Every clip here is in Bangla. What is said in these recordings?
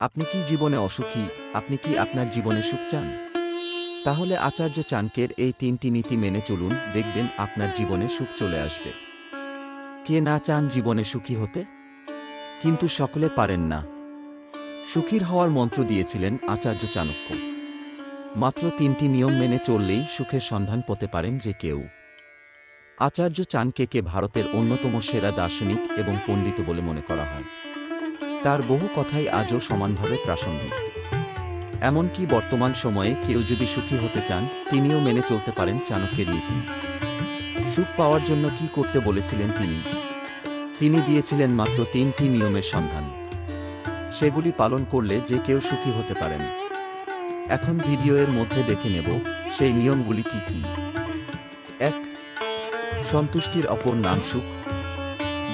আপনি কি জীবনে অসুখী? আপনি কি আপনার জীবনে সুখ চান? তাহলে আচার্য চাণক্যের এই ৩টি নীতি মেনে চলুন, দেখবেন আপনার জীবনে সুখ চলে আসবে। কে না চান জীবনে সুখী হতে? কিন্তু সকলে পারেন না। সুখীর হওয়ার মন্ত্র দিয়েছিলেন আচার্য চাণক্য। মাত্র ৩টি নিয়ম মেনে চললেই সুখের সন্ধান পেতে পারেন যে কেউ। আচার্য চাণক্যকে ভারতের অন্যতম সেরা দার্শনিক এবং পণ্ডিত বলে মনে করা হয়। তার বহু কথাই আজও সমানভাবে প্রাসঙ্গিক। এমনকি বর্তমান সময়ে কেউ যদি সুখী হতে চান, তিনিও মেনে চলতে পারেন চাণক্যের নীতি। সুখ পাওয়ার জন্য কি করতে বলেছিলেন তিনি? তিনি দিয়েছিলেন মাত্র ৩টি নিয়মের সন্ধান। সেগুলি পালন করলে যে কেউ সুখী হতে পারেন। এখন ভিডিওর মধ্যে দেখে নেব সেই নিয়মগুলি কি কি। ১. সন্তুষ্টির অপর নাম সুখ।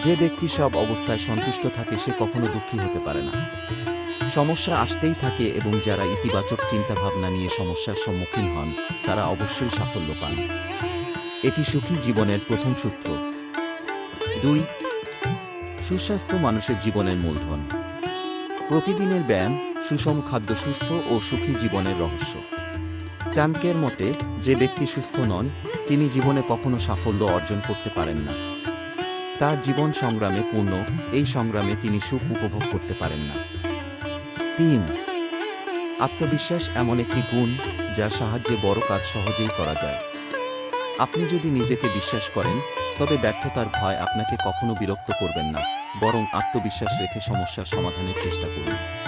যে ব্যক্তি সব অবস্থায় সন্তুষ্ট থাকে সে কখনো দুঃখী হতে পারে না। সমস্যা আসতেই থাকে এবং যারা ইতিবাচক চিন্তাভাবনা নিয়ে সমস্যার সম্মুখীন হন তারা অবশ্যই সাফল্য পান। এটি সুখী জীবনের প্রথম সূত্র। ২. সুস্বাস্থ্য মানুষের জীবনের মূলধন। প্রতিদিনের ব্যায়াম, সুষম খাদ্য সুস্থ ও সুখী জীবনের রহস্য। চাণক্যের মতে, যে ব্যক্তি সুস্থ নন তিনি জীবনে কখনো সাফল্য অর্জন করতে পারেন না। তার জীবন সংগ্রামে পূর্ণ, এই সংগ্রামে তিনি সুখ উপভোগ করতে পারেন না। ৩. আত্মবিশ্বাস এমন একটি গুণ যার সাহায্যে বড় কাজ সহজেই করা যায়। আপনি যদি নিজেকে বিশ্বাস করেন তবে ব্যর্থতার ভয় আপনাকে কখনো বিরক্ত করবেন না, বরং আত্মবিশ্বাস রেখে সমস্যার সমাধানের চেষ্টা করুন।